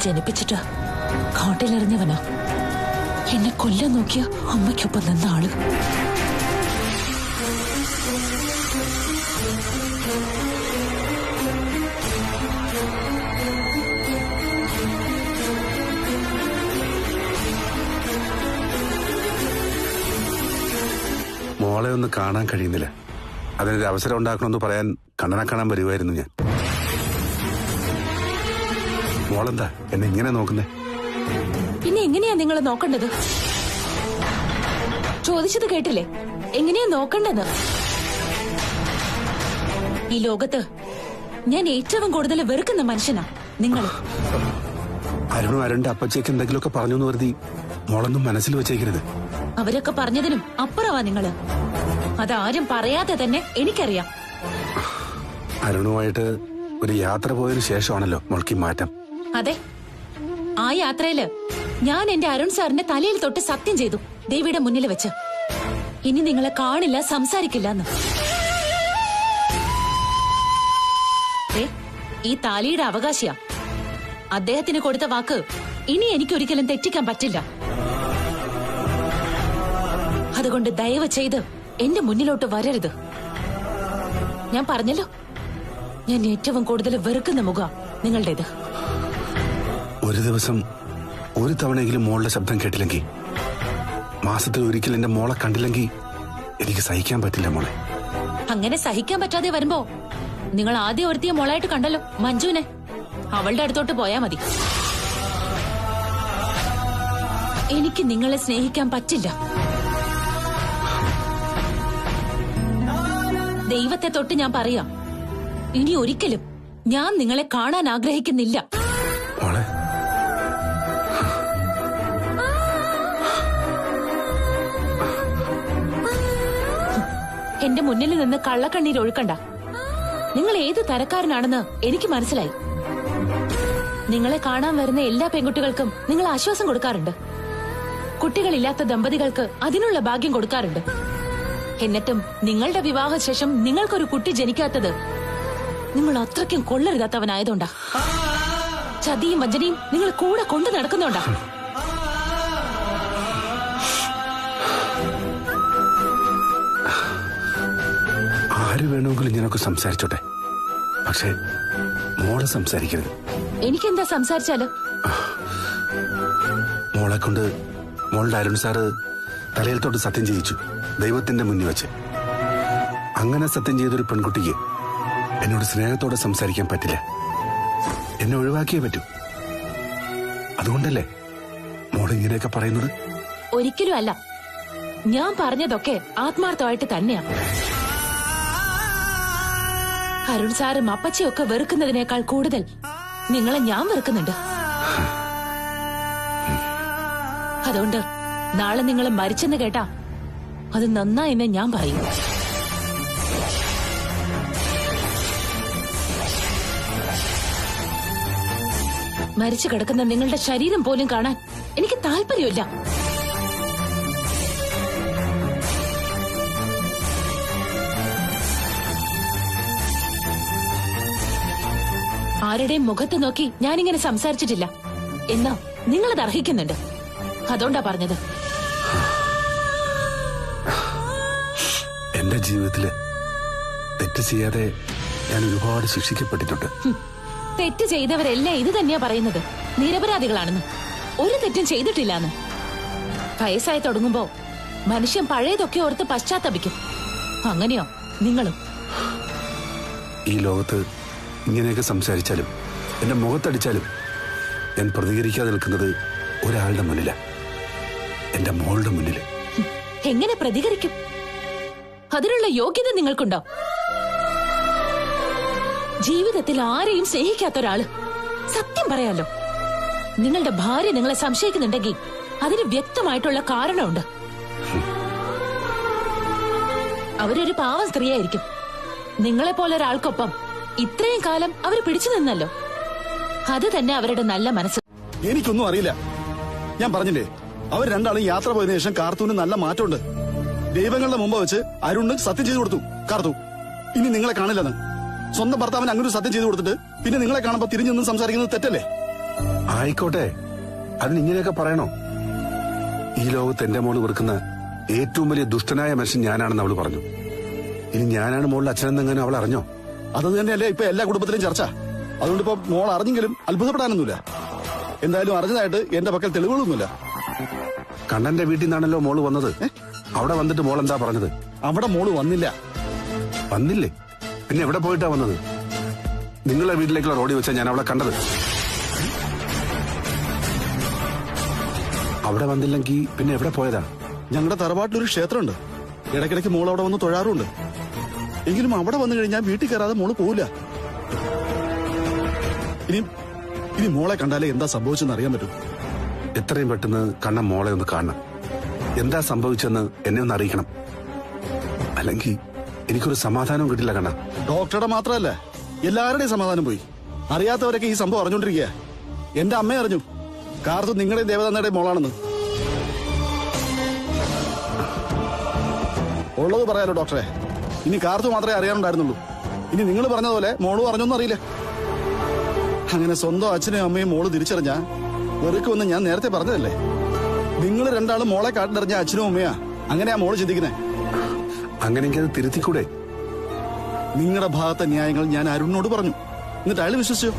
ജനിപ്പിച്ചിട്ട് കാട്ടിലെറിഞ്ഞവനാ. എന്നെ കൊല്ലാൻ നോക്കിയ അമ്മയ്ക്കൊപ്പം നിന്ന ആള്. മോളെ ഒന്ന് കാണാൻ കഴിയുന്നില്ല. അതിനൊരു അവസരം ഉണ്ടാക്കണമെന്ന് പറയാൻ കണ്ണനെ കാണാൻ വരുമായിരുന്നു ഞാൻ. മോളെന്താ എന്നെ ഇങ്ങനെ നോക്കുന്നേ? പിന്നെ എങ്ങനെയാ നിങ്ങൾ നോക്കേണ്ടത്? ചോദിച്ചത് കേട്ടില്ലേ? എങ്ങനെയാ നോക്കണ്ടെന്ന്? ഈ ലോകത്ത് ഞാൻ ഏറ്റവും കൂടുതൽ വെറുക്കുന്ന മനുഷ്യനാ നിങ്ങൾ. അരുണും അരുണിന്റെ അപ്പച്ചയ്ക്ക് എന്തെങ്കിലുമൊക്കെ പറഞ്ഞു എന്ന് കരുതി മോളൊന്നും മനസ്സിൽ വെച്ചേക്കരുത്. അവരൊക്കെ പറഞ്ഞതിനും അപ്പുറവാ നിങ്ങള്. അതാരും പറയാതെ തന്നെ എനിക്കറിയാം. അരുണുമായിട്ട് ഒരു യാത്ര പോയതിനു ശേഷമാണല്ലോ മോൾക്ക് മാറ്റം. അതെ, ആ യാത്രയില് ഞാൻ എന്റെ അരുൺ സാറിന്റെ തലയിൽ തൊട്ട് സത്യം ചെയ്തു, ദേവിയുടെ മുന്നിൽ വെച്ച്. ഇനി നിങ്ങളെ കാണില്ല, സംസാരിക്കില്ല എന്ന്. ഈ താലിയുടെ അവകാശിയാ. അദ്ദേഹത്തിന് കൊടുത്ത വാക്ക് ഇനി എനിക്കൊരിക്കലും തെറ്റിക്കാൻ പറ്റില്ല. അതുകൊണ്ട് ദയവ് ചെയ്ത് എന്റെ മുന്നിലോട്ട് വരരുത്. ഞാൻ പറഞ്ഞല്ലോ, ഞാൻ ഏറ്റവും കൂടുതൽ വെറുക്കുന്ന മുഖം നിങ്ങളുടേത്. ഒരു ദിവസം ഒരു തവണയെങ്കിലും മോളുടെ ശബ്ദം കേട്ടില്ലെങ്കിൽ, മാസത്തിൽ ഒരിക്കൽ എന്റെ മോളെ കണ്ടില്ലെങ്കിൽ എനിക്ക് സഹിക്കാൻ പറ്റില്ല മോളെ. അങ്ങനെ സഹിക്കാൻ പറ്റാതെ വരുമ്പോ നിങ്ങൾ ആദ്യം ഒരുത്തിയ മോളായിട്ട് കണ്ടല്ലോ, മഞ്ജുവിനെ. അവളുടെ അടുത്തോട്ട് പോയാ മതി. എനിക്ക് നിങ്ങളെ സ്നേഹിക്കാൻ പറ്റില്ല. ദൈവത്തെ തൊട്ട് ഞാൻ പറയാം, ഇനി ഒരിക്കലും ഞാൻ നിങ്ങളെ കാണാൻ ആഗ്രഹിക്കുന്നില്ല. മോളെ, എന്റെ മുന്നിൽ നിന്ന് കള്ളക്കണ്ണീർ ഒഴുക്കണ്ട. നിങ്ങൾ ഏത് തരക്കാരനാണെന്ന് എനിക്ക് മനസ്സിലായി. നിങ്ങളെ കാണാൻ വരുന്ന എല്ലാ പെൺകുട്ടികൾക്കും നിങ്ങൾ ആശ്വാസം കൊടുക്കാറുണ്ട്. കുട്ടികളില്ലാത്ത ദമ്പതികൾക്ക് അതിനുള്ള ഭാഗ്യം കൊടുക്കാറുണ്ട്. എന്നിട്ടും നിങ്ങളുടെ വിവാഹശേഷം നിങ്ങൾക്കൊരു കുട്ടി ജനിക്കാത്തത് നിങ്ങൾ അത്രയ്ക്കും കൊള്ളരുതാത്തവനായതുകൊണ്ടാ. ചതിയും വഞ്ചനയും നിങ്ങൾ കൂടെ കൊണ്ടു നടക്കുന്നുണ്ടാ. ആര് വേണമെങ്കിലും ഇങ്ങനെയൊക്കെ സംസാരിച്ചോട്ടെ, പക്ഷെ മോളെ സംസാരിക്കരുത്. എനിക്കെന്താ സംസാരിച്ചാല്? മോളെ കൊണ്ട് മോളുടെ അരുൺ സാറ് തലയിൽ തൊട്ട് സത്യം ചെയ്യിച്ചു, ദൈവത്തിന്റെ മുന്നിൽ വെച്ച്. അങ്ങനെ സത്യം ചെയ്തൊരു പെൺകുട്ടിക്ക് എന്നോട് സ്നേഹത്തോടെ സംസാരിക്കാൻ പറ്റില്ല. എന്നെ ഒഴിവാക്കിയേ പറ്റൂ. അതുകൊണ്ടല്ലേ മോൾ ഇങ്ങനെയൊക്കെ പറയുന്നത്? ഒരിക്കലും അല്ല. ഞാൻ പറഞ്ഞതൊക്കെ ആത്മാർത്ഥമായിട്ട് തന്നെയാ. അരുൺ സാറും അപ്പച്ചയൊക്കെ വെറുക്കുന്നതിനേക്കാൾ കൂടുതൽ നിങ്ങളെ ഞാൻ വെറുക്കുന്നുണ്ട്. അതുകൊണ്ട് നാളെ നിങ്ങൾ മരിച്ചെന്ന് കേട്ടാ അത് നന്നായെന്ന് ഞാൻ പറയും. മരിച്ചു കിടക്കുന്ന നിങ്ങളുടെ ശരീരം പോലും കാണാൻ എനിക്ക് താല്പര്യമില്ല. ആരുടെയും മുഖത്ത് നോക്കി ഞാനിങ്ങനെ സംസാരിച്ചിട്ടില്ല. എന്നാ നിങ്ങളത് അർഹിക്കുന്നുണ്ട്. അതുകൊണ്ടാ പറഞ്ഞത്. എന്റെ ജീവിതത്തില് തെറ്റ് ചെയ്യാതെ ഞാൻ ഒരുപാട് ശിക്ഷിക്കപ്പെട്ടിട്ടുണ്ട്. തെറ്റ് ചെയ്തവരെല്ലാം ഇത് തന്നെയാ പറയുന്നത്, നിരപരാധികളാണെന്ന്, ഒരു തെറ്റും ചെയ്തിട്ടില്ലാന്ന്. വയസ്സായി തുടങ്ങുമ്പോ മനുഷ്യൻ പഴയതൊക്കെ ഓർത്ത് പശ്ചാത്തപിക്കും. അങ്ങനെയോ നിങ്ങളും? ഈ ലോകത്ത് ഇങ്ങനെയൊക്കെ സംസാരിച്ചാലും എന്റെ മുഖത്തടിച്ചാലും ഞാൻ പ്രതികരിക്കാതെ നിൽക്കുന്നത് ഒരാളുടെ മുന്നില, എന്റെ മോളുടെ മുന്നില്. എങ്ങനെ പ്രതികരിക്കും? അതിനുള്ള യോഗ്യത നിങ്ങൾക്കുണ്ടോ? ജീവിതത്തിൽ ആരെയും സ്നേഹിക്കാത്ത ഒരാള്, സത്യം പറയാലോ. നിങ്ങളുടെ ഭാര്യ നിങ്ങളെ സംശയിക്കുന്നുണ്ടെങ്കിൽ അതിന് വ്യക്തമായിട്ടുള്ള കാരണമുണ്ട്. അവരൊരു പാവം സ്ത്രീയായിരിക്കും. നിങ്ങളെപ്പോലെ ഒരാൾക്കൊപ്പം ഇത്രയും കാലം അവർ പിടിച്ചു നിന്നല്ലോ. അത് തന്നെ അവരുടെ നല്ല മനസ്സ്. എനിക്കൊന്നും അറിയില്ല. ഞാൻ പറഞ്ഞില്ലേ, അവർ രണ്ടാളും യാത്ര പോയതിനു ശേഷം കാർത്തൂന് നല്ല മാറ്റമുണ്ട്. ദൈവങ്ങളുടെ മുമ്പ് വെച്ച് അരുണ് സത്യം ചെയ്തു കൊടുത്തു കാർത്തു. ഇനി നിങ്ങളെ കാണില്ലെന്ന്. സ്വന്തം ഭർത്താവിന് അങ്ങനെ ഒരു സത്യം ചെയ്തു കൊടുത്തിട്ട് പിന്നെ നിങ്ങളെ കാണുമ്പോ തിരിഞ്ഞൊന്നും സംസാരിക്കുന്നത് തെറ്റല്ലേ? ആയിക്കോട്ടെ, അതിനിങ്ങനെയൊക്കെ പറയണോ? ഈ ലോകത്ത് എന്റെ മോള് വെറുക്കുന്ന ഏറ്റവും വലിയ ദുഷ്ടനായ മനുഷ്യൻ ഞാനാണെന്ന് അവള് പറഞ്ഞു. ഇനി ഞാനാണ് മോളുടെ അച്ഛനെന്നെങ്ങനെ അവൾ അറിഞ്ഞോ? അത് തന്നെയല്ലേ ഇപ്പൊ എല്ലാ കുടുംബത്തിലും ചർച്ച. അതുകൊണ്ട് ഇപ്പൊ മോൾ അറിഞ്ഞെങ്കിലും അത്ഭുതപ്പെടാനൊന്നുമില്ല. എന്തായാലും അറിഞ്ഞതായിട്ട് എന്റെ പക്കൽ തെളിവുകളൊന്നുമില്ല. കണ്ണന്റെ വീട്ടിൽ നിന്നാണല്ലോ മോള് വന്നത്. അവിടെ വന്നിട്ട് മോൾ എന്താ പറഞ്ഞത്? അവിടെ മോള് വന്നില്ല. വന്നില്ലേ? പിന്നെ എവിടെ പോയിട്ടാ വന്നത്? നിങ്ങളുടെ വീട്ടിലേക്കുള്ള റോഡിൽ വെച്ചാ ഞാൻ അവളെ കണ്ടത്. അവിടെ വന്നില്ലെങ്കിൽ പിന്നെ എവിടെ പോയതാ? ഞങ്ങളുടെ തറവാട്ടിലൊരു ക്ഷേത്രമുണ്ട്. ഇടയ്ക്കിടയ്ക്ക് മോൾ അവിടെ വന്ന് തൊഴാറുണ്ട്. എങ്കിലും അവിടെ വന്നു കഴിഞ്ഞാൽ വീട്ടിൽ കയറാതെ മോള് പോവില്ല. ഇനി മോളെ കണ്ടാലേ എന്താ സംഭവിച്ചെന്ന് അറിയാൻ പറ്റും. എത്രയും പെട്ടെന്ന് കണ്ണൻ മോളെ ഒന്ന് കാണണം. എന്താ സംഭവിച്ചെന്ന് എന്നെ ഒന്ന് അറിയിക്കണം. അല്ലെങ്കിൽ എനിക്കൊരു സമാധാനവും കിട്ടില്ല കണ്ണ. ഡോക്ടറുടെ മാത്രമല്ല, എല്ലാവരുടെയും സമാധാനം പോയി. അറിയാത്തവരൊക്കെ ഈ സംഭവം അറിഞ്ഞോണ്ടിരിക്കുക. എന്റെ അമ്മ അറിഞ്ഞു കാർത്തു നിങ്ങളുടെയും ദേവതന്നയുടെയും മോളാണെന്ന്. ഉള്ളത് പറയാലോ ഡോക്ടറെ. ഇനി കാർത്തു മാത്രമേ അറിയാനുണ്ടായിരുന്നുള്ളൂ. ഇനി നിങ്ങൾ പറഞ്ഞതുപോലെ മോളും അറിഞ്ഞൊന്നും അറിയില്ല. അങ്ങനെ സ്വന്തം അച്ഛനെയും അമ്മയും മോള് തിരിച്ചറിഞ്ഞ വെറുക്കുമെന്ന് ഞാൻ നേരത്തെ പറഞ്ഞതല്ലേ. നിങ്ങൾ രണ്ടാളും മോളെ കാട്ടിലെറിഞ്ഞ അച്ഛനും അമ്മയാ. അങ്ങനെയാ മോള് ചിന്തിക്കുന്നേ. അങ്ങനെയെങ്കിൽ അത് തിരുത്തിക്കൂടെ? നിങ്ങളുടെ ഭാഗത്തെ ന്യായങ്ങൾ ഞാൻ അരുണിനോട് പറഞ്ഞു. എന്നിട്ട് അയാൾ വിശ്വസിച്ചോ?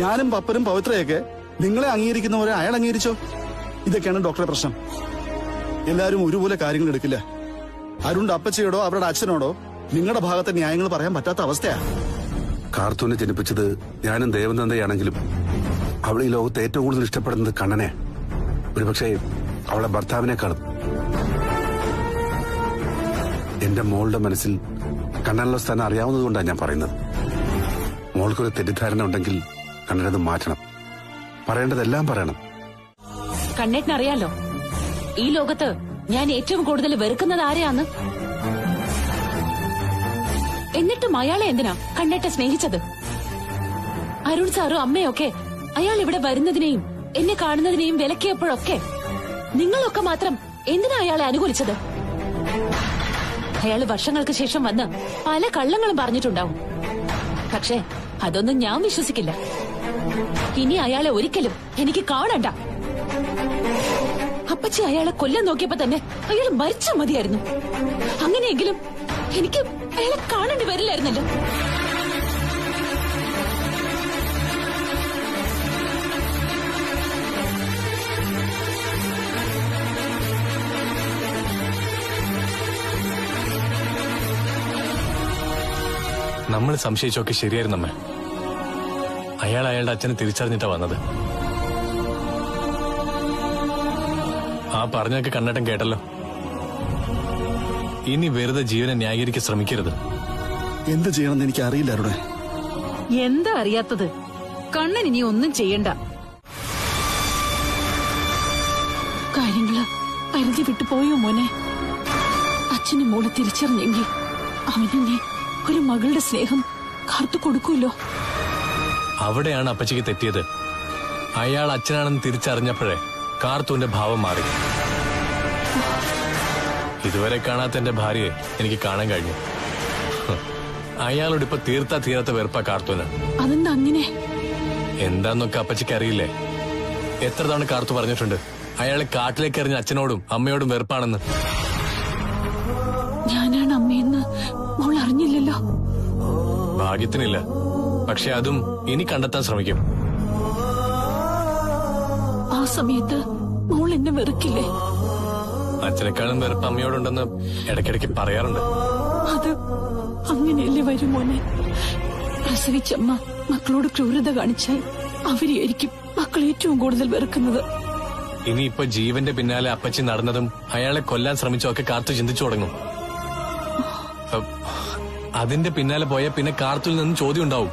ഞാനും പപ്പനും പവിത്രയൊക്കെ നിങ്ങളെ അംഗീകരിക്കുന്നവരെ അയാൾ അംഗീകരിച്ചോ? ഇതൊക്കെയാണ് ഡോക്ടറെ പ്രശ്നം. എല്ലാവരും ഒരുപോലെ കാര്യങ്ങൾ എടുക്കില്ല. അരുണിന്റെ അപ്പച്ചയോടോ അവരുടെ അച്ഛനോടോ നിങ്ങളുടെ ഭാഗത്തെ ന്യായങ്ങൾ പറയാൻ പറ്റാത്ത അവസ്ഥയാ. കാർത്തൂനെ ജനിപ്പിച്ചത് ഞാനും ദേവനന്ദയാണെങ്കിലും അവൾ ഈ ലോകത്ത് ഏറ്റവും കൂടുതൽ ഇഷ്ടപ്പെടുന്നത് കണ്ണനെ. ഒരുപക്ഷെ അവളെ ഭർത്താവിനേക്കാളും. എന്റെ മോളുടെ മനസ്സിൽ കണ്ണനുള്ള സ്ഥാനം അറിയാവുന്നതുകൊണ്ടാണ് ഞാൻ പറയുന്നത്. മോൾക്കൊരു തെറ്റിദ്ധാരണ ഉണ്ടെങ്കിൽ കണ്ണനത് മാറ്റണം. പറയേണ്ടതെല്ലാം പറയണം. കണ്ണേട്ടനറിയാലോ ഈ ലോകത്ത് ഞാൻ ഏറ്റവും കൂടുതൽ വെറുക്കുന്നത് ആരെയാന്ന്. എന്നിട്ടും അയാളെ എന്തിനാ കണ്ണേട്ട സ്നേഹിച്ചത്? അരുൺ സാറും അമ്മയൊക്കെ അയാൾ ഇവിടെ വരുന്നതിനെയും എന്നെ കാണുന്നതിനെയും വിലക്കിയപ്പോഴൊക്കെ നിങ്ങളൊക്കെ മാത്രം എന്തിനാ അയാളെ അനുകൂലിച്ചത്? അയാള് വർഷങ്ങൾക്ക് ശേഷം വന്ന് പല കള്ളങ്ങളും പറഞ്ഞിട്ടുണ്ടാവും. പക്ഷേ അതൊന്നും ഞാൻ വിശ്വസിക്കില്ല. ഇനി അയാളെ ഒരിക്കലും എനിക്ക് കാണണ്ട. അപ്പച്ചി അയാളെ കൊല്ലാൻ നോക്കിയപ്പോ തന്നെ അയാൾ മരിച്ചാ മതിയായിരുന്നു. അങ്ങനെയെങ്കിലും എനിക്ക് അയാളെ കാണേണ്ടി വരില്ലായിരുന്നല്ലോ. നമ്മൾ സംശയിച്ചൊക്കെ ശരിയായിരുന്നു അമ്മ. അയാൾ അയാളുടെ അച്ഛനെ തിരിച്ചറിഞ്ഞിട്ടാ വന്നത്. ആ പറഞ്ഞൊക്കെ കണ്ണേട്ടൻ കേട്ടല്ലോ. ഇനി വെറുതെ ജീവനെ ന്യായീകരിക്കാൻ ശ്രമിക്കരുത്. എന്ത് ചെയ്യണമെന്ന് എനിക്ക് അറിയില്ല അരുണേ. എന്താ അറിയാത്തത്? കണ്ണൻ ഇനി ഒന്നും ചെയ്യണ്ട. കാര്യങ്ങള് പരിധി വിട്ടു പോയോ മോനെ? അച്ഛനും മോള് തിരിച്ചറിഞ്ഞെങ്കിൽ അവനെ ഒരു മകളുടെ സ്നേഹം കാർത്തു കൊടുക്കൂല്ലോ. അവിടെയാണ് അപ്പച്ചിക്ക് തെറ്റിയത്. അയാൾ അച്ഛനാണെന്ന് തിരിച്ചറിഞ്ഞപ്പോഴേ കാർത്തൂന്റെ ഭാവം മാറി. ഇതുവരെ കാണാത്ത എന്റെ ഭാര്യയെ എനിക്ക് കാണാൻ കഴിഞ്ഞു. അയാളോട് ഇപ്പൊ തീരാത്ത വെറുപ്പാ കാർത്തൂന്. അതെന്താ അങ്ങനെ? എന്താന്നൊക്കെ അപ്പച്ചിക്ക് അറിയില്ലേ? എത്ര തവണ കാർത്തു പറഞ്ഞിട്ടുണ്ട് അയാളെ കാട്ടിലേക്ക് എറിഞ്ഞ അച്ഛനോടും അമ്മയോടും വെറുപ്പാണെന്ന്. ഞാനാണ് അമ്മയെന്ന് മോൾ അറിഞ്ഞില്ലല്ലോ. ഭാഗ്യത്തിനില്ല. പക്ഷെ അതും ഇനി കണ്ടെത്താൻ ശ്രമിക്കും. ആ സമയത്ത് മോൾ എന്നെ വെറുക്കില്ലേ? അച്ഛനെക്കാളും വെറുപ്പ് അമ്മയോടുണ്ടെന്ന് ഇടയ്ക്കിടയ്ക്ക് പറയാറുണ്ട്. അത് അങ്ങനെയല്ലേ വരും മോനെ? പ്രസവിച്ചമ്മ മക്കളോട് ക്രൂരത കാണിച്ചാൽ അവരെയായിരിക്കും മക്കൾ ഏറ്റവും കൂടുതൽ വെറുക്കുന്നത്. ഇനിയിപ്പോ ജീവന്റെ പിന്നാലെ അപ്പച്ചി നടന്നതും അയാളെ കൊല്ലാൻ ശ്രമിച്ചൊക്കെ കാർത്തു ചിന്തിച്ചു തുടങ്ങും. അതിന്റെ പിന്നാലെ പോയാൽ പിന്നെ കാർത്തിൽ നിന്ന് ചോദ്യം ഉണ്ടാവും.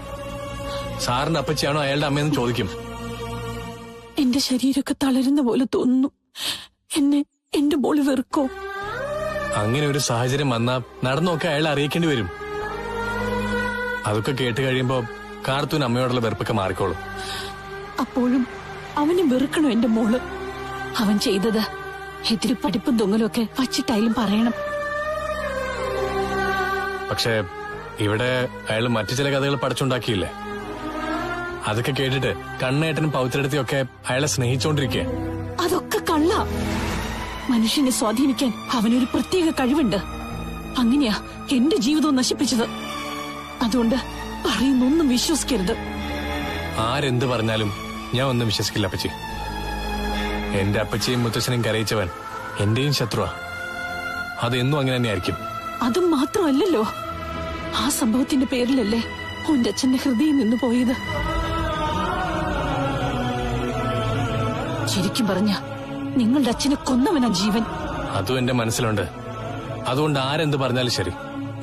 സാറിന്റെ അപ്പച്ചിയാണോ അയാളുടെ അമ്മയെന്ന് ചോദിക്കും. എന്റെ ശരീരമൊക്കെ തളരുന്ന പോലെ തോന്നുന്നു. എന്നെ എന്റെ മോള് വെറുക്കോ? അങ്ങനെ ഒരു സാഹചര്യം വന്നാ നടന്നൊക്കെ അയാളെ അറിയിക്കേണ്ടി വരും. അതൊക്കെ കേട്ട് കഴിയുമ്പോ കാർത്തൂന് അമ്മയോടുള്ള വെറുപ്പൊക്കെ മാറിക്കോളും. അപ്പോഴും അവനെ വെറുക്കണോ എന്റെ മോള്? അവൻ ചെയ്തത് എതിരി പഠിപ്പും തൊങ്ങലും ഒക്കെ വച്ചിട്ടായാലും പറയണം. പക്ഷേ ഇവിടെ അയാൾ മറ്റു ചില കഥകൾ പഠിച്ചുണ്ടാക്കിയില്ലേ? അതൊക്കെ കേട്ടിട്ട് കണ്ണേട്ടനും പൗത്രടത്തിയും ഒക്കെ അയാളെ സ്നേഹിച്ചോണ്ടിരിക്കുക. അതൊക്കെ കള്ള. മനുഷ്യനെ സ്വാധീനിക്കാൻ അവനൊരു പ്രത്യേക കഴിവുണ്ട്. അങ്ങനെയാ എന്റെ ജീവിതവും നശിപ്പിച്ചത്. അതുകൊണ്ട് പറയുന്നൊന്നും വിശ്വസിക്കരുത്. ആരെന്ത് പറഞ്ഞാലും ഞാൻ ഒന്നും വിശ്വസിക്കില്ല അപ്പച്ചി. എന്റെ അപ്പച്ചിയും മുത്തച്ഛനെയും കരയിച്ചവൻ എന്റെയും ശത്രുവാ. അതെന്നും അങ്ങനെ തന്നെയായിരിക്കും. അതും മാത്രമല്ലല്ലോ, ആ സംഭവത്തിന്റെ പേരിലല്ലേ ഓന്റെ അച്ഛന്റെ ഹൃദയം നിന്ന് പോയത്. ശരിക്കും പറഞ്ഞ നിങ്ങളുടെ അച്ഛനെ കൊന്നവനാ ജീവൻ. അതും എന്റെ മനസ്സിലുണ്ട്. അതുകൊണ്ട് ആരെന്ത് പറഞ്ഞാലും ശരി,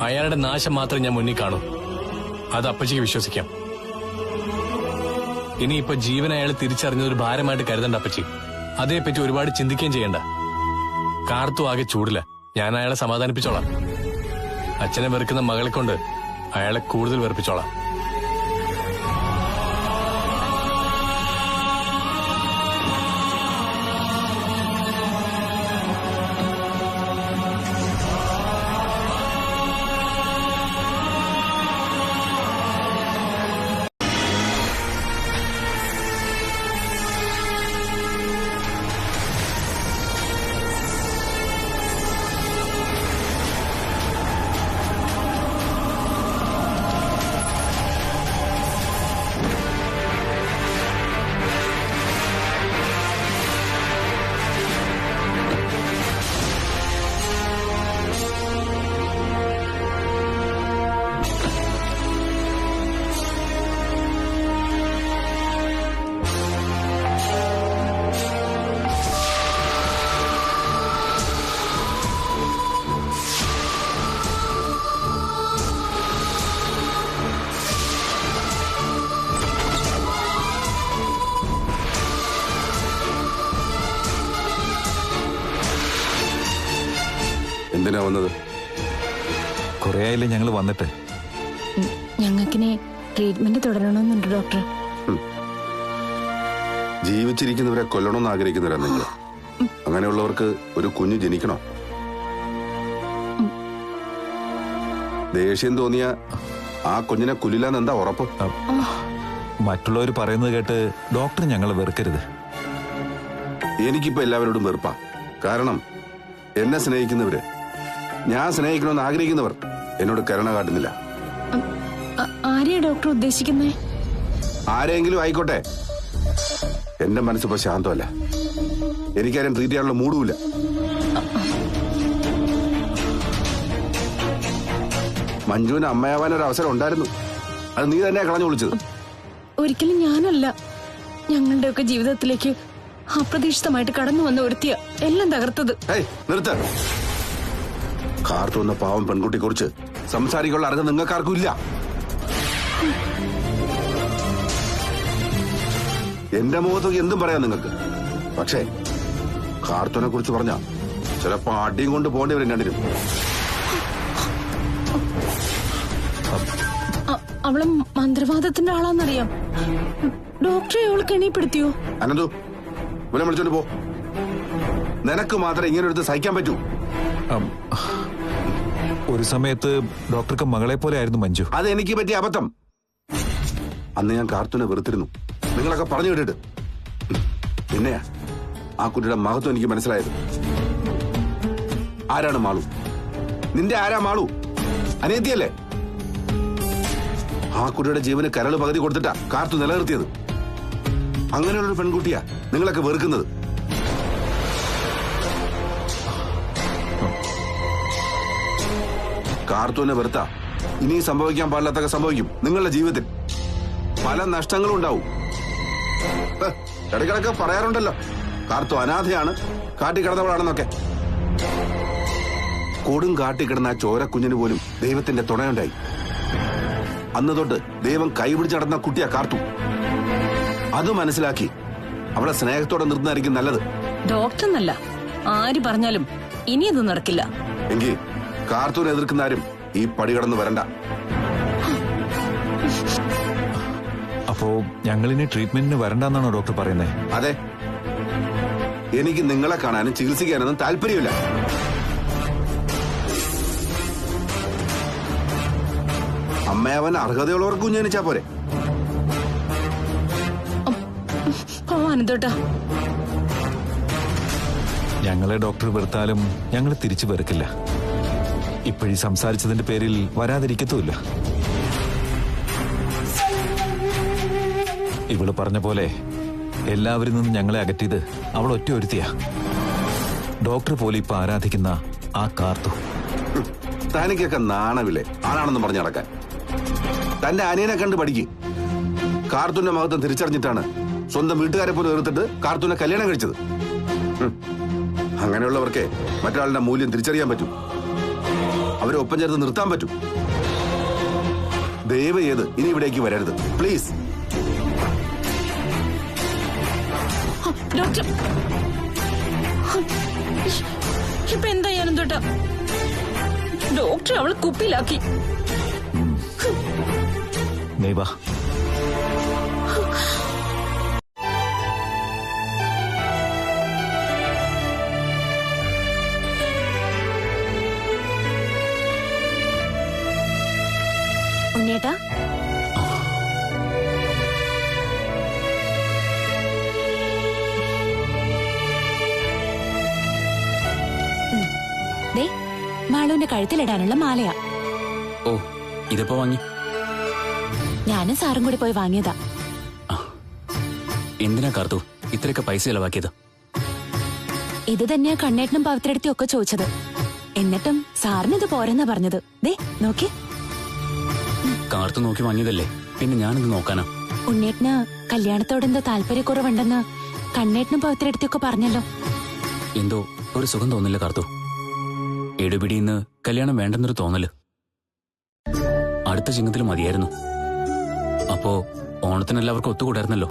അയാളുടെ നാശം മാത്രം ഞാൻ മുന്നിൽ കാണും. അത് അപ്പച്ചിക്ക് വിശ്വസിക്കാം. ഇനിയിപ്പോ ജീവൻ അയാൾ തിരിച്ചറിഞ്ഞതൊരു ഭാരമായിട്ട് കരുതണ്ട അപ്പച്ചി. അതേപ്പറ്റി ഒരുപാട് ചിന്തിക്കുകയും ചെയ്യണ്ട. കാർത്തു ആകെ ചൂടില്ല. ഞാൻ അയാളെ സമാധാനിപ്പിച്ചോളാം. അച്ഛനെ വെറുക്കുന്ന മകളെ കൊണ്ട് അയാളെ കൂടുതൽ വെറുപ്പിച്ചോളാം. എന്തിനാ വന്നത്? കുറെ ആയില്ലേ ഞങ്ങൾ വന്നിട്ട്. ഞങ്ങൾക്കിനെ ട്രീറ്റ്മെന്റ് തുടരണമെന്നുണ്ട് ഡോക്ടർ. ജീവിച്ചിരിക്കുന്നവരെ കൊല്ലണമെന്ന് ആഗ്രഹിക്കുന്നവരാ നിങ്ങൾ. അങ്ങനെയുള്ളവർക്ക് ഒരു കുഞ്ഞ് ജനിക്കണോ? ദേഷ്യം തോന്നിയ ആ കുഞ്ഞിനെ കൊല്ലില്ലാന്ന് എന്താ ഉറപ്പ്? മറ്റുള്ളവർ പറയുന്നത് കേട്ട് ഡോക്ടർ ഞങ്ങളെ വെറുക്കരുത്. എനിക്കിപ്പോ എല്ലാവരോടും വെറുപ്പാ. കാരണം എന്നെ സ്നേഹിക്കുന്നവര്, ഞാൻ സ്നേഹിക്കണമെന്ന് ആഗ്രഹിക്കുന്നവർ എന്നോട് കരുണ കാട്ടുന്നില്ല. ആരെയാ ഡോക്ടർ ഉദ്ദേശിക്കുന്നേ? ആരെങ്കിലും ആയിക്കോട്ടെ, എന്റെ മനസ്സിപ്പോ ശാന്തമല്ല. എനിക്കാരും ട്രീറ്റ് ചെയ്യാനുള്ള മൂടുമില്ല. മഞ്ജുവിന് അമ്മയാവാനൊരു അവസരം ഉണ്ടായിരുന്നു. അത് നീ തന്നെയാ കളഞ്ഞു വിളിച്ചത്. ഒരിക്കലും ഞാനല്ല. ഞങ്ങളുടെയൊക്കെ ജീവിതത്തിലേക്ക് അപ്രതീക്ഷിതമായിട്ട് കടന്നു വന്ന ഒരുത്തിയ എല്ലാം തകർത്തത്. നിർത്ത. കാർത്തു എന്ന പാവം പെൺകുട്ടിയെ കുറിച്ച് സംസാരിക്കാനുള്ള അറിവ് നിങ്ങൾക്കാർക്കും ഇല്ല. എന്റെ മുഖത്ത് എന്തും പറയാം നിങ്ങൾക്ക്. പക്ഷേ കാർത്തുവിനെ കുറിച്ച് പറഞ്ഞ ചിലപ്പോ അടിയും കൊണ്ട് പോകേണ്ടി വരും രണ്ടിനും. അവള് മന്ത്രവാദത്തിന്റെ ആളാന്നറിയാം. ഡോക്ടറെ അവൾ കെണിപ്പെടുത്തിയോ? അനന്തു, വില വിളിച്ചോണ്ട് പോ. നിനക്ക് മാത്രമേ ഇങ്ങനെ എടുത്ത് സഹിക്കാൻ പറ്റൂ. ഒരു സമയത്ത് ഡോക്ടർക്ക് മകളെ പോലെ ആയിരുന്നു മഞ്ജു. അത് എനിക്ക് പറ്റിയ അബദ്ധം. അന്ന് ഞാൻ കാർത്തുവിനെ വെറുത്തിരുന്നു. നിങ്ങളൊക്കെ പറഞ്ഞു കേട്ടിട്ട്. പിന്നെയാ ആ കുട്ടിയുടെ മഹത്വം എനിക്ക് മനസ്സിലായത്. ആരാണ് മാളു? നിന്റെ ആരാ മാളു? അനിയത്തിയല്ലേ? ആ കുട്ടിയുടെ ജീവന് കരള് പകുതി കൊടുത്തിട്ടാ കാർത്തു നിലനിർത്തിയത്. അങ്ങനെയുള്ളൊരു പെൺകുട്ടിയാ നിങ്ങളൊക്കെ വെറുക്കുന്നത്. കാർത്തുവിനെ വെറുത്ത ഇനി സംഭവിക്കാൻ പാടില്ലാത്തൊക്കെ സംഭവിക്കും. നിങ്ങളുടെ ജീവിതത്തിൽ പല നഷ്ടങ്ങളും ഉണ്ടാവും. ഇടയ്ക്കിടയ്ക്ക് പറയാറുണ്ടല്ലോ കാർത്തു അനാഥയാണ്, കാട്ടിക്കിടന്നവളാണെന്നൊക്കെ. കൊടും കാട്ടിക്കിടന്ന ആ ചോര കുഞ്ഞിന് പോലും ദൈവത്തിന്റെ തുണയുണ്ടായി. അന്ന് തൊട്ട് ദൈവം കൈപിടിച്ച് നടന്ന കുട്ടിയാ കാർത്തു. അത് മനസ്സിലാക്കി അവളെ സ്നേഹത്തോടെ നിർത്തുന്നതായിരിക്കും നല്ലത്. ഡോക്ടർ എന്നല്ല ആര് പറഞ്ഞാലും ഇനി ഇത് നടക്കില്ല. എങ്കിൽ കാർത്തുവിനെ എതിർക്കുന്ന ആരും ഈ പടി കടന്ന് വരണ്ട. അപ്പോ ഞങ്ങളിനി ട്രീറ്റ്മെന്റിന് വരണ്ടെന്നാണോ ഡോക്ടർ പറയുന്നത്? അതെ, എനിക്ക് നിങ്ങളെ കാണാനും ചികിത്സിക്കാനൊന്നും താല്പര്യമില്ല. അമ്മയവൻ അർഹതയുള്ളവർക്ക് കുഞ്ഞ് ജനിച്ചാ പോരെ. ആനന്ദേട്ടാ, ഞങ്ങളെ ഡോക്ടർ വെറുത്താലും ഞങ്ങൾ തിരിച്ചു വെറുക്കില്ല. ഇപ്പോഴീ സംസാരിച്ചതിന്റെ പേരിൽ വരാതിരിക്കത്തുമില്ല. ഇവള് പറഞ്ഞ പോലെ എല്ലാവരിൽ നിന്നും ഞങ്ങളെ അകറ്റിയത് അവൾ ഒറ്റ ഒരുത്തിയാ. ഡോക്ടർ പോലെ ഇപ്പൊ ആരാധിക്കുന്ന ആ കാർത്തു. തനിക്കൊക്കെ നാണവില്ലേ ആണാണെന്ന് പറഞ്ഞു നടക്കാൻ? തന്റെ അനിയനെ കണ്ട് പഠിക്കും. കാർത്തൂന്റെ മഹത്വം തിരിച്ചറിഞ്ഞിട്ടാണ് സ്വന്തം വീട്ടുകാരെ പോലും എതിർത്തിട്ട് കാർത്തൂനെ കല്യാണം കഴിച്ചത്. അങ്ങനെയുള്ളവർക്ക് മറ്റൊരാളുടെ മൂല്യം തിരിച്ചറിയാൻ പറ്റും, അവരെ ഒപ്പം ചേർത്ത് നിർത്താൻ പറ്റും. ദയവ് ചെയ്ത് ഇനി ഇവിടേക്ക് വരരുത് പ്ലീസ്. ഡോക്ടർ ഇപ്പൊ എന്താ ആനന്ദേട്ടാ? ഡോക്ടർ അവളെ കുപ്പിയിലാക്കി. നീ വാ. ഉണ്ണിയേട്ടാ, ദേ മാളുവിന്റെ കഴുത്തിലിടാനുള്ള മാലയാ. ഓ, ഇതിപ്പോ വാങ്ങി? ഞാനും സാറും കൂടി പോയി വാങ്ങിയതാ. എന്തിനാ കാർത്തു ഇത്രയൊക്കെ പൈസ ചെലവാക്കിയത്? ഇത് തന്നെയാ കണ്ണേട്ടനും പവിത്രടുത്തും ഒക്കെ ചോദിച്ചത്. എന്നിട്ടും സാറിനിത് പോരെന്നാ പറഞ്ഞത്. ദേ നോക്കി. കാർത്തു നോക്കി വാങ്ങിയതല്ലേ, പിന്നെ ഞാനിത് നോക്കാനാ? ഉണ്ണേട്ടന് കല്യാണത്തോടെന്തോ താല്പര്യക്കുറവുണ്ടെന്ന് കണ്ണേട്ടനും പവിത്രടുത്തൊക്കെ പറഞ്ഞല്ലോ. എന്തോ ഒരു സുഖം തോന്നില്ല കാർത്തു. എടുപിടിയിന്ന് കല്യാണം വേണ്ടെന്നൊരു തോന്നല്. അടുത്ത ചിങ്ങത്തിൽ മതിയായിരുന്നു. അപ്പോ ഓണത്തിന് എല്ലാവർക്കും ഒത്തുകൂടായിരുന്നല്ലോ.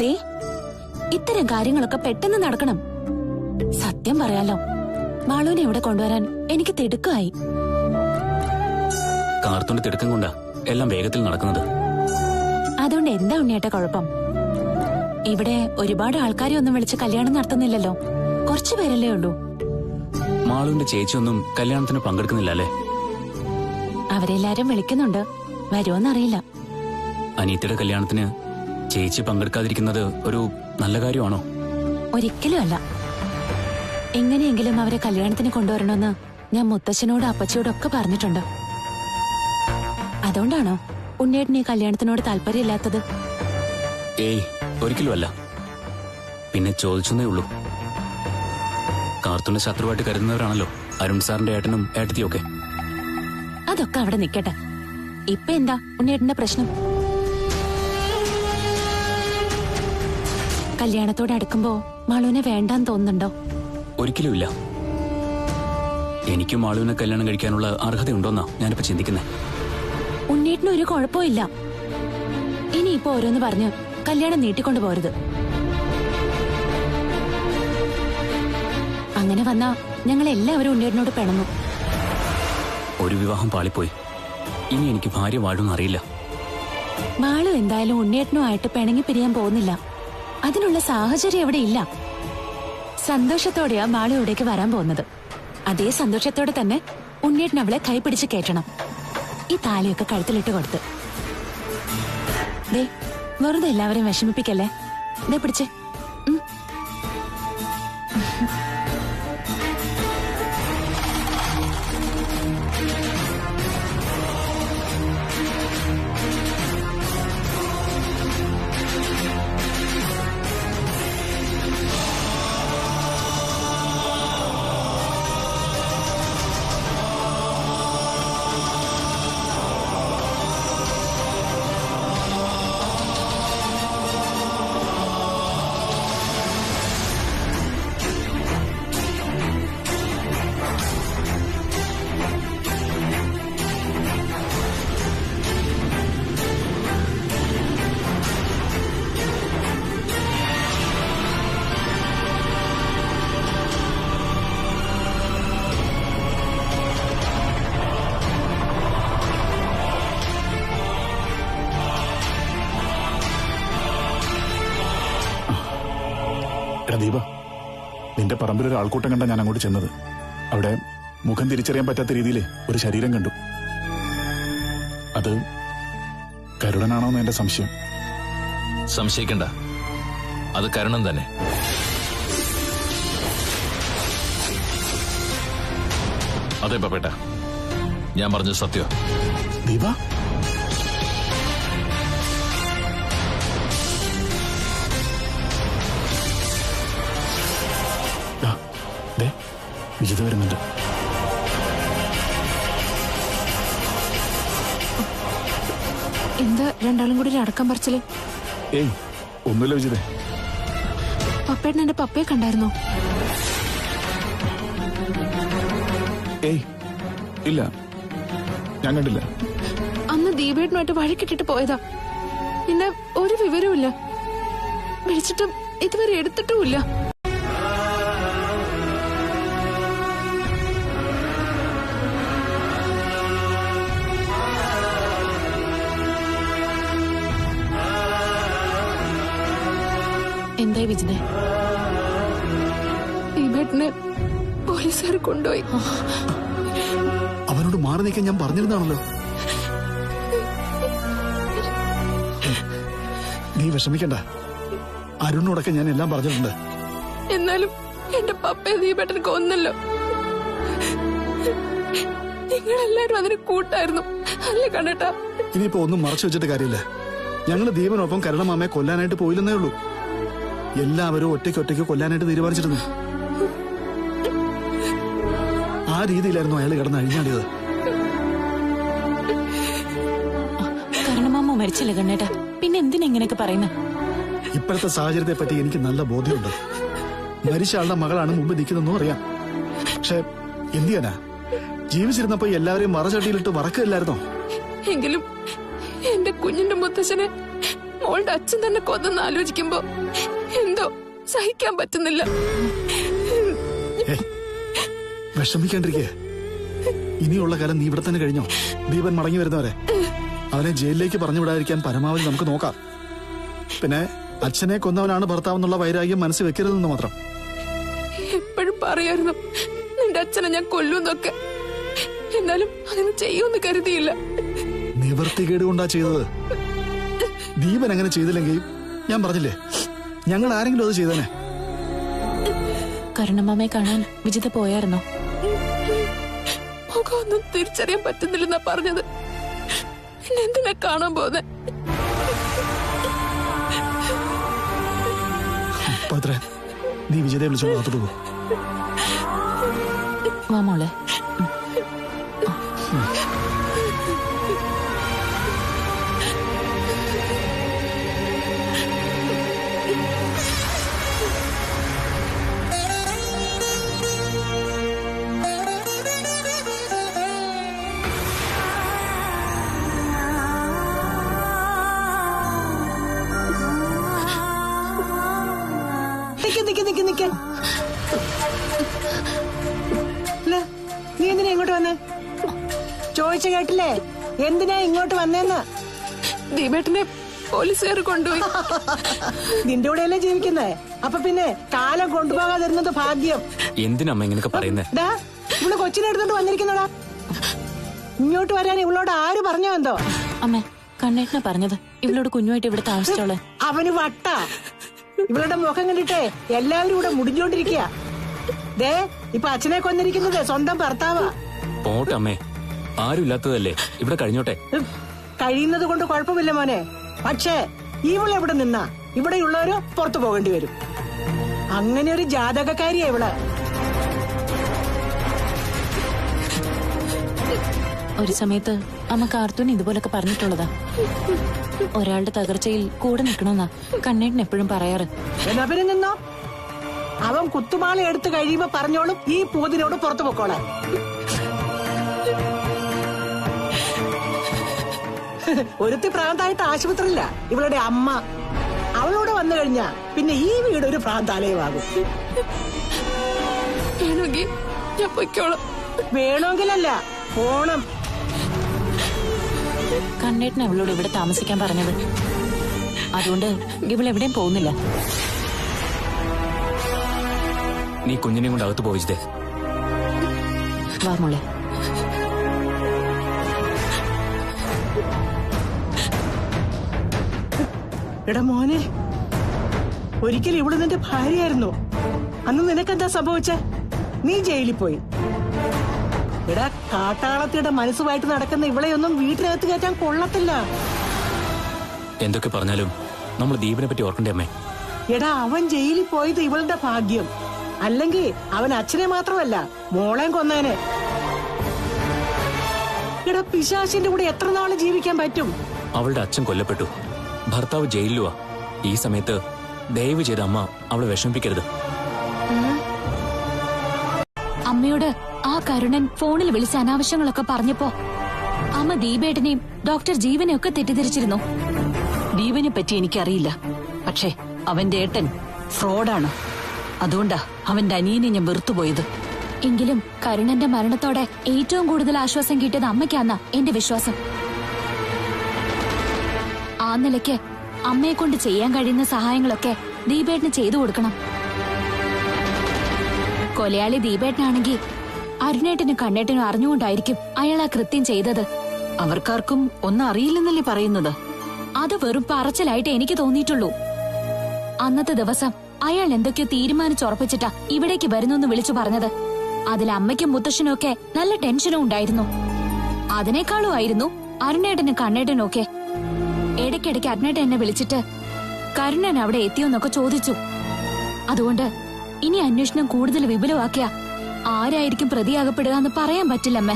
ദേ ഇത്തരം കാര്യങ്ങളൊക്കെ പെട്ടെന്ന് നടക്കണം. സത്യം പറയാലോ, മാളുവിനെ ഇവിടെ കൊണ്ടുവരാൻ എനിക്ക് തിടുക്കമായി. കാർത്തുന്റെ തിടുക്കം കൊണ്ടാ എല്ലാം വേഗത്തിൽ നടക്കുന്നത്. അതുകൊണ്ട് എന്താ ഉണ്ണിയേട്ട കുഴപ്പം? ഇവിടെ ഒരുപാട് ആൾക്കാരെ ഒന്നും വിളിച്ച് കല്യാണം നടത്തുന്നില്ലല്ലോ, കുറച്ചു പേരല്ലേ ഉള്ളൂ. മാളുവിന്റെ ചേച്ചിയൊന്നും കല്യാണത്തിന് പങ്കെടുക്കുന്നില്ല അല്ലേ? അവരെല്ലാരും വിളിക്കുന്നുണ്ട്, വരുമോന്നറിയില്ല. അനീത്തിയുടെ കല്യാണത്തിന് ചേച്ചി പങ്കെടുക്കാതിരിക്കുന്നത് ഒരു നല്ല കാര്യമാണോ? ഒരിക്കലും അല്ല. എങ്ങനെയെങ്കിലും അവരെ കല്യാണത്തിന് കൊണ്ടുവരണമെന്ന് ഞാൻ മുത്തച്ഛനോടും അപ്പച്ചിയോടും ഒക്കെ പറഞ്ഞിട്ടുണ്ട്. അതുകൊണ്ടാണോ ഉണ്ണിയേട്ടന് ഈ കല്യാണത്തിനോട് താല്പര്യമില്ലാത്തത്? ഏയ്, ഒരിക്കലും അല്ല. പിന്നെ ചോദിച്ചെന്നേ ഉള്ളൂ. കാർത്തുന്റെ ശത്രുവായിട്ട് കരുതുന്നവരാണല്ലോ അരുൺ സാറിന്റെ ഏട്ടനും ഏട്ടത്തിയൊക്കെ. അതൊക്കെ അവിടെ നിക്കട്ടെ. ഇപ്പൊ എന്താ ഉണ്ണിയേട്ടന്റെ പ്രശ്നം? കല്യാണത്തോടെ അടുക്കുമ്പോ മാളുവിനെ വേണ്ടാന്ന് തോന്നുന്നുണ്ടോ? ഒരിക്കലും ഇല്ല. എനിക്കും മാളുവിനെ കല്യാണം കഴിക്കാനുള്ള അർഹതയുണ്ടോന്നാ ഞാനിപ്പോ ചിന്തിക്കുന്നേ. ഉണ്ണിയേട്ടന് ഒരു കുഴപ്പമില്ല. ഇനിയിപ്പോ ഓരോന്ന് പറഞ്ഞ് കല്യാണം നീട്ടിക്കൊണ്ടു പോരുത്. അങ്ങനെ വന്നാ ഞങ്ങളെല്ലാവരും ഉണ്ണിയേട്ടനോട് പിണങ്ങും. ഒരു വിവാഹം പാളിപ്പോയി. ഇനി എനിക്ക് ഭാര്യ വാഴുമെന്ന് അറിയില്ല. മാളു എന്തായാലും ഉണ്ണിയേട്ടനുമായിട്ട് പിണങ്ങി പിരിയാൻ പോകുന്നില്ല. അതിനുള്ള സാഹചര്യം ഇവിടെ ഇല്ല. സന്തോഷത്തോടെയാ മാളു ഇവിടേക്ക് വരാൻ പോകുന്നത്. അതേ സന്തോഷത്തോടെ തന്നെ ഉണ്ണിയേട്ടൻ അവളെ കൈപിടിച്ച് കയറ്റണം. ഈ താലിയൊക്കെ കഴുത്തിലിട്ട് കൊടുത്ത്. ദേ വെറുതെ എല്ലാവരും വിഷമിപ്പിക്കല്ലേ. ദേ പിടിച്ചേ. ദീപ, നിന്റെ പറമ്പിലൊരു ആൾക്കൂട്ടം കണ്ട ഞാൻ അങ്ങോട്ട് ചെന്നത്. അവിടെ മുഖം തിരിച്ചറിയാൻ പറ്റാത്ത രീതിയിൽ ഒരു ശരീരം കണ്ടു. അത് കരുടനാണോന്ന് എന്റെ സംശയം. സംശയിക്കണ്ട. അത് കരുണം തന്നെ. അതെ പപ്പേട്ട, ഞാൻ പറഞ്ഞത് സത്യം. ദീപ, വിജിത വരുന്നുണ്ട്. എന്താ രണ്ടാളും കൂടി അടക്കം പറിച്ചല്? ഏയ് ഒന്നുമില്ല വിജിത. പപ്പേട്ടൻ എന്റെ പപ്പയെ കണ്ടായിരുന്നോ? ഏയ് ഇല്ല, ഞാൻ കണ്ടില്ല. അന്ന് ദീപേട്ടനുമായിട്ട് വഴക്കിട്ടിട്ട് പോയതാ. പിന്നെ ഒരു വിവരവുമില്ല. വിളിച്ചിട്ടും ഇതുവരെ എടുത്തിട്ടുമില്ല. എന്തായി വിജിതേ? ദീപേട്ടനെ പോലീസുകാർ കൊണ്ടുപോയി. അവനോട് മാറി നിൽക്കാൻ ഞാൻ പറഞ്ഞിരുന്നാണല്ലോ. നീ വിഷമിക്കണ്ട, അരുണിനോടൊക്കെ ഞാൻ എല്ലാം പറഞ്ഞിട്ടുണ്ട്. എന്നാലും എന്റെ പപ്പയെ ദീപേട്ടന് കൊന്നല്ലോ. നിങ്ങളെല്ലാരും അതിന് കൂട്ടായിരുന്നു അല്ലേ കണ്ടേട്ടാ? ഇനിയിപ്പോ ഒന്നും മറച്ചു വെച്ചിട്ട് കാര്യമില്ല. ഞങ്ങള് ദീപനൊപ്പം കരുണമാമയെ കൊല്ലാനായിട്ട് പോയില്ലെന്നേ ഉള്ളൂ. എല്ലാവരും ഒറ്റയ്ക്ക് കൊല്ലാനായിട്ട് തീരുമാനിച്ചിരുന്നു. ആ രീതിയിലായിരുന്നു അയാൾ കിടന്ന് അഴിഞ്ഞാടിയത്. കരുണമാമ മരിച്ചില്ല കണ്ണേട്ടാ, പിന്നെ എന്തിനാ ഇങ്ങനെയൊക്കെ പറയുന്നത്? ഇപ്പോഴത്തെ സാഹചര്യത്തെ പറ്റി എനിക്ക് നല്ല ബോധ്യമുണ്ട്. മരിച്ച ആളുടെ മകളാണ് മുമ്പ് നിൽക്കുന്നതെന്നും അറിയാം. പക്ഷെ എന്ത് ചെയ്യാനാ, ജീവിച്ചിരുന്നപ്പോ എല്ലാവരെയും മറചട്ടിയിലിട്ട് വറക്കില്ലായിരുന്നോ? എങ്കിലും എന്റെ കുഞ്ഞിന്റെ മുത്തച്ഛനെ മോളുടെ അച്ഛൻ തന്നെ കൊന്നെന്ന് ആലോചിക്കുമ്പോ എന്തോ സഹിക്കാൻ പറ്റുന്നില്ല. വിഷമിക്കാണ്ടിരിക്കേ. ഇനിയുള്ള കാലം നീ ഇവിടെ തന്നെ കഴിഞ്ഞോ? ദീപൻ മടങ്ങി വരുന്നവരെ അവനെ ജയിലിലേക്ക് പറഞ്ഞു വിടാതിരിക്കാൻ പരമാവധി നമുക്ക് നോക്കാം. പിന്നെ അച്ഛനെ കൊന്നവനാണ് ഭർത്താവെന്നുള്ള വൈരാഗ്യം മനസ്സിൽ വെക്കരുതെന്ന് മാത്രം. എപ്പോഴും പറയായിരുന്നു നിന്റെ അച്ഛനെ ഞാൻ കൊല്ലുന്നൊക്കെ. എന്നാലും അതിന് ചെയ്യുമെന്ന് കരുതിയില്ല. നിവർത്തികേട് കൊണ്ടാ ചെയ്തത്. ദീപൻ അങ്ങനെ ചെയ്തില്ലെങ്കിൽ ഞാൻ പറഞ്ഞില്ലേ, ഞങ്ങൾ ആരെങ്കിലും അത് ചെയ്തേനെ. കരുണമാമയെ കാണാൻ വിജിത പോയായിരുന്നോ? മുഖമൊന്നും തിരിച്ചറിയാൻ പറ്റുന്നില്ലെന്നാ പറഞ്ഞത്. പിന്നെ എന്തിനാ കാണാൻ പോന്നെ? പത്രേ, നീ വിജയത്തെ വിളിച്ചോളൂ, അകത്തോട്ട് പോ. വാ മോളെ. നീ എന്തിനാ ഇങ്ങോട്ട് വന്നേ? ചോദിച്ച കേട്ടില്ലേ എന്തിനാ ഇങ്ങോട്ട് വന്നേന്ന്? ദീപേട്ടനെ പോലീസുകാർ കൊണ്ടുപോയി. നിന്റെ കൂടെയല്ലേ ജീവിക്കുന്നേ, അപ്പൊ പിന്നെ കാലം കൊണ്ടുപോകാതിരുന്നത് ഭാഗ്യം. എന്തിനമ്മ ഇങ്ങനെയൊക്കെ പറയുന്നേ? ഇവള് കൊച്ചിനെ എടുത്തോണ്ട് വന്നിരിക്കുന്നോടാ. ഇങ്ങോട്ട് വരാൻ ഇവളോട് ആര് പറഞ്ഞോ എന്തോ? അമ്മേ, കണ്ണേട്ടനെ പറഞ്ഞത് ഇവളോട് കുഞ്ഞുമായിട്ട് ഇവിടെ താമസിച്ചോളെ. അവന് വട്ടാ. ഇവളുടെ മുഖം കണ്ടിട്ടേ എല്ലാവരും ഇവിടെ മുടിഞ്ഞോണ്ടിരിക്കുക. ദേ ഇപ്പൊ അച്ഛനെ കൊന്നിരിക്കുന്നത് സ്വന്തം ഭർത്താവാ. പോട്ടെ അമ്മേ, ആരും ഇല്ലാത്തതല്ലേ, ഇവിടെ കഴിഞ്ഞോട്ടെ. കഴിയുന്നത് കൊണ്ട് കുഴപ്പമില്ല മോനെ. പക്ഷേ ഇവളെവിടെ നിന്നാ ഇവിടെയുള്ളവര് പുറത്തു പോകേണ്ടി വരും. അങ്ങനെ ഒരു ജാതകക്കാരിയാ ഇവള്. ഒരു സമയത്ത് അമ്മ കാർത്തൂന് ഇതുപോലൊക്കെ പറഞ്ഞിട്ടുള്ളതാ. ഒരാളുടെ തകർച്ചയിൽ കൂടെ നിൽക്കണമെന്നാ കണ്ണേട്ടൻ എപ്പോഴും പറയാറ്. എന്നാ പിന്നെ നിന്നോ. അവൻ കുത്തുമാള എടുത്തു കഴിയുമ്പോ പറഞ്ഞോളും ഈ പൂതിനോട് പുറത്തു പൊക്കോളെ. ഒരുത്തി പ്രാന്തായിട്ട് ആശുപത്രിയില്ല ഇവളുടെ അമ്മ. അവളോട് വന്നു കഴിഞ്ഞാ പിന്നെ ഈ വീട് ഒരു പ്രാന്താലയമാകും. വേണമെങ്കിൽ ഞാൻ പൊയ്ക്കോളാം. വേണമെങ്കിലല്ല, പോണം. കണ്ണേട്ടൻ അവളോട് ഇവിടെ താമസിക്കാൻ പറഞ്ഞത്. അതുകൊണ്ട് ഇവളെവിടെയും പോകുന്നില്ല. നീ കുഞ്ഞിനെ കൊണ്ട് അകത്ത് പോയിച്ചതേ. വാ മോളെ. എടാ മോനെ, ഒരിക്കലും ഇവള് നിന്റെ ഭാര്യയായിരുന്നു. അന്ന് നിനക്കെന്താ സംഭവിച്ചേ? നീ ജയിലിൽ പോയി. എടാ, കാട്ടാളത്തിയുടെ മനസ്സുമായിട്ട് നടക്കുന്ന ഇവളെയൊന്നും വീട്ടിനകത്ത് കയറ്റാൻ കൊള്ളത്തില്ല. എന്തൊക്കെ പറഞ്ഞാലും നമ്മൾ ദീപിനെ പറ്റി ഓർക്കണ്ടേ അമ്മേ? എടാ, അവൻ ജയിലിൽ പോയത് ഇവളുടെ ഭാഗ്യം. അല്ലെങ്കിൽ അവൻ അച്ഛനെ മാത്രമല്ല മോളെയും കൊന്നേനെ. എടാ, പിശാചിന്റെ കൂടെ എത്ര നാള് ജീവിക്കാൻ പറ്റും? അവളുടെ അച്ഛൻ കൊല്ലപ്പെട്ടു, ഭർത്താവ് ജയിലിലുവാ. ഈ സമയത്ത് ദയവ് ചെയ്ത് അമ്മ അവളെ വിഷമിപ്പിക്കരുത്. അമ്മയോട് ആ കരുണൻ ഫോണിൽ വിളിച്ച് അനാവശ്യങ്ങളൊക്കെ പറഞ്ഞപ്പോ അമ്മ ദീപേട്ടനെയും ഡോക്ടർ ജീവനെയും ഒക്കെ തെറ്റിദ്ധരിച്ചിരുന്നു. ദീപനെ പറ്റി എനിക്കറിയില്ല, പക്ഷേ അവന്റെ ഏട്ടൻ ഫ്രോഡാണ്. അതുകൊണ്ടാ അവന്റെ അനിയനെ ഞാൻ വെറുത്തുപോയത്. എങ്കിലും കരുണന്റെ മരണത്തോടെ ഏറ്റവും കൂടുതൽ ആശ്വാസം കിട്ടിയത് അമ്മയ്ക്കാന്നാ എന്റെ വിശ്വാസം. ആ നിലയ്ക്ക് അമ്മയെ കൊണ്ട് ചെയ്യാൻ കഴിയുന്ന സഹായങ്ങളൊക്കെ ദീപേട്ടന് ചെയ്തു കൊടുക്കണം. കൊലയാളി ദീപേട്ടനാണെങ്കിൽ അരുണേട്ടനും കണ്ണേട്ടനും അറിഞ്ഞുകൊണ്ടായിരിക്കും അയാൾ ആ കൃത്യം ചെയ്തത്. അവർക്കാർക്കും ഒന്നും അറിയില്ലെന്നല്ലേ പറയുന്നത്? അത് വെറും പറച്ചിലായിട്ട് എനിക്ക് തോന്നിയിട്ടുള്ളൂ. അന്നത്തെ ദിവസം അയാൾ എന്തൊക്കെയോ തീരുമാനിച്ചുറപ്പിച്ചിട്ടാ ഇവിടേക്ക് വരുന്നു വിളിച്ചു പറഞ്ഞത്. അതിൽ അമ്മയ്ക്കും മുത്തശ്ശനും ഒക്കെ നല്ല ടെൻഷനും ഉണ്ടായിരുന്നു. അതിനേക്കാളും ആയിരുന്നു അരുണേട്ടനും കണ്ണേട്ടനും ഒക്കെ. ഇടയ്ക്കിടയ്ക്ക് അരുണേട്ടൻ എന്നെ വിളിച്ചിട്ട് കരുണൻ അവിടെ എത്തിയോന്നൊക്കെ ചോദിച്ചു. അതുകൊണ്ട് ഇനി അന്വേഷണം കൂടുതൽ വിപുലമാക്കിയ ആരായിരിക്കും പ്രതിയാകപ്പെടുക എന്ന് പറയാൻ പറ്റില്ലമ്മേ.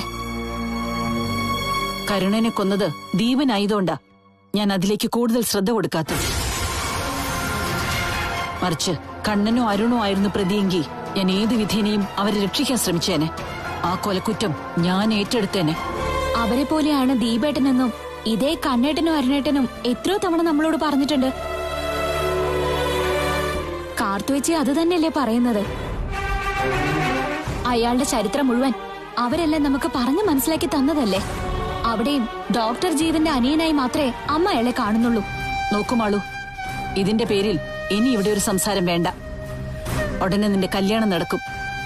കരുണനെ കൊന്നത് ദീപനായതുകൊണ്ടാ ഞാൻ അതിലേക്ക് കൂടുതൽ ശ്രദ്ധ കൊടുക്കാത്തത്. മറിച്ച് കണ്ണനോ അരുണോ ആയിരുന്നു പ്രതിയെങ്കിൽ ഞാൻ ഏത് വിധേനയും അവരെ രക്ഷിക്കാൻ ശ്രമിച്ചേനെ. ആ കൊലക്കുറ്റം ഞാൻ ഏറ്റെടുത്തേനെ. അവരെ പോലെയാണ് ദീപേട്ടനെന്നും ഇതേ കണ്ണേട്ടനും അരുണേട്ടനും എത്രയോ തവണ നമ്മളോട് പറഞ്ഞിട്ടുണ്ട്. കാർത്തുവെച്ച് അത് തന്നെയല്ലേ പറയുന്നത്? അയാളുടെ ചരിത്രം മുഴുവൻ അവരെല്ലാം നമുക്ക് പറഞ്ഞു മനസ്സിലാക്കി തന്നതല്ലേ. അവിടെയും ഡോക്ടർ ജീവന്റെ അനിയനായി മാത്രമേ അമ്മ അയാളെ കാണുന്നുള്ളൂ. നോക്കുമാളൂ, ഇതിന്റെ പേരിൽ ഇനി ഇവിടെ ഒരു സംസാരം വേണ്ട. ഉടനെ നിന്റെ കല്യാണം നടക്കും.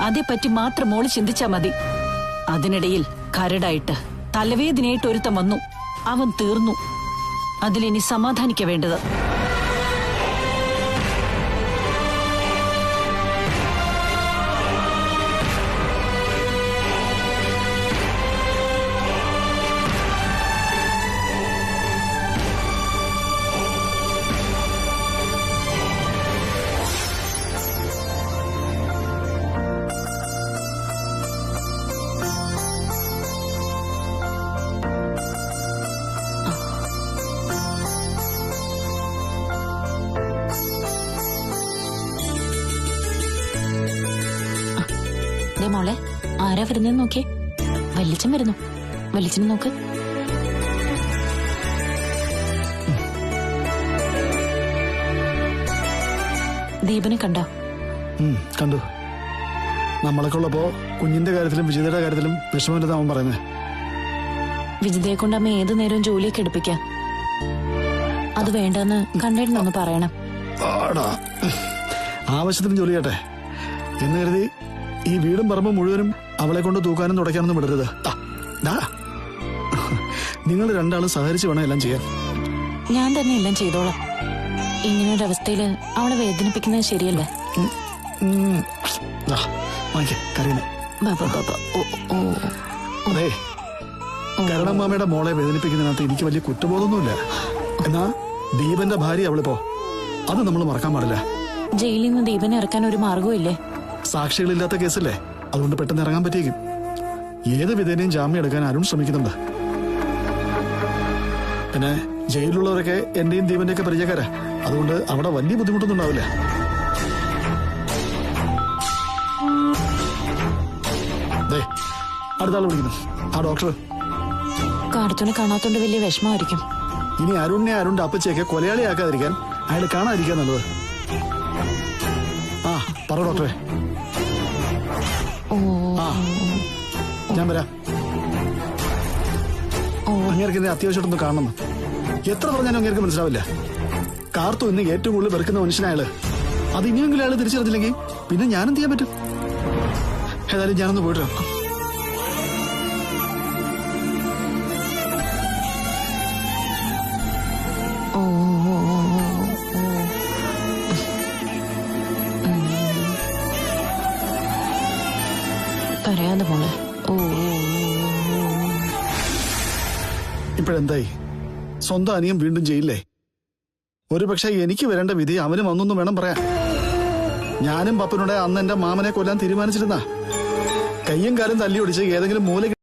അതേപ്പറ്റി മാത്രം മോള് ചിന്തിച്ചാ മതി. അതിനിടയിൽ കരടായിട്ട് തലവേദനയായിട്ട് ഒരുത്തം വന്നു. അവൻ തീർന്നു. അതിലിനി സമാധാനിക്ക വേണ്ടത്. മോളെ, ആരാ വരുന്നെന്ന് നോക്കിയേ. വല്യച്ഛൻ വരുന്നു. വല്യച്ഛനെ നോക്ക്. ദീപനെ കണ്ടോ? കണ്ടു. നമ്മളൊക്കെ ഉള്ളപ്പോ കുഞ്ഞിന്റെ കാര്യത്തിലും വിജിതയുടെ കാര്യത്തിലും വിഷമമില്ലെന്ന് അവൻ പറയുന്നത്. വിജിതയെ കൊണ്ട് അമ്മ ഏതു നേരവും ജോലിയൊക്കെ എടുപ്പിക്കാം. അത് വേണ്ടെന്ന് കണ്ണേട്ടനൊന്ന് പറയണം. ആവശ്യത്തിന് ജോലി ചെയ്യട്ടെ എന്ന് കരുതി ഈ വീടും പറമ്പും മുഴുവനും അവളെ കൊണ്ട് തൂക്കാനും തുടയ്ക്കാനൊന്നും വിടരുത്. നിങ്ങൾ രണ്ടാളും സഹകരിച്ച് വേണം എല്ലാം ചെയ്യാൻ. ഞാൻ തന്നെ എല്ലാം ചെയ്തോളാം. ഇങ്ങനൊരവസ്ഥയില് അവളെ വേദനിപ്പിക്കുന്നത് ശരിയല്ല. അതെ, കരുണമ്മാമയുടെ മോളെ വേദനിപ്പിക്കുന്നതിനകത്ത് എനിക്ക് വലിയ കുറ്റബോധമൊന്നുമില്ല. എന്നാ ദീപന്റെ ഭാര്യ അവളിപ്പോ, അത് നമ്മൾ മറക്കാൻ പാടില്ല. ജയിലിൽ നിന്ന് ദീപനെ ഇറക്കാൻ ഒരു മാർഗവും ഇല്ലേ? സാക്ഷികളില്ലാത്ത കേസല്ലേ, അതുകൊണ്ട് പെട്ടെന്ന് ഇറങ്ങാൻ പറ്റിയേക്കും. ഏത് വിധേനയും ജാമ്യം എടുക്കാൻ അരുൺ ശ്രമിക്കുന്നുണ്ട്. പിന്നെ ജയിലിലുള്ളവരൊക്കെ എന്റെയും ദീപന്റെ ഒക്കെ പരിചയക്കാരാ. അതുകൊണ്ട് അവിടെ വലിയ ബുദ്ധിമുട്ടൊന്നും ഉണ്ടാവില്ല. അടുത്ത ആള് വിളിക്കുന്നു, ആ ഡോക്ടർ. കാർത്തൂനെ കാണാത്തോണ്ട് വലിയ വിഷമമായിരിക്കും. ഇനി അരുണിനെ അരുണിന്റെ അപ്പച്ചയൊക്കെ കൊലയാളിയാക്കാതിരിക്കാൻ അയാൾ കാണാതിരിക്കാൻ നല്ലത്. ആ പറ ഡോക്ടറെ. ഞാൻ വരാം. അങ്ങേർക്ക് എന്നെ അത്യാവശ്യമായിട്ടൊന്ന് കാണണം. എത്ര പറഞ്ഞാലും അങ്ങേർക്ക് മനസ്സിലാവില്ല. കാർത്തു ഇന്ന് ഏറ്റവും കൂടുതൽ വെറുക്കുന്ന മനുഷ്യനയാള്. അത് ഇനിയെങ്കിലും അയാൾ തിരിച്ചറിഞ്ഞില്ലെങ്കിൽ പിന്നെ ഞാനെന്ത് ചെയ്യാൻ പറ്റും? ഏതായാലും ഞാനൊന്ന് പോയിട്ട് വരാം. കരയാതെ മോളെ. ഓ ഇപ്പോഴെന്തായി? സ്വന്തം അനിയൻ വീണ്ടും ചെയ്യില്ലേ? ഒരുപക്ഷെ എനിക്ക് വരേണ്ട വിധി അവനും വന്നൊന്നും വേണം പറയാൻ. ഞാനും പപ്പനോടെ അന്ന് എന്റെ മാമനെ കൊല്ലാൻ തീരുമാനിച്ചിരുന്ന കയ്യും കാലും തല്ലി ഒടിച്ച് ഏതെങ്കിലും മൂല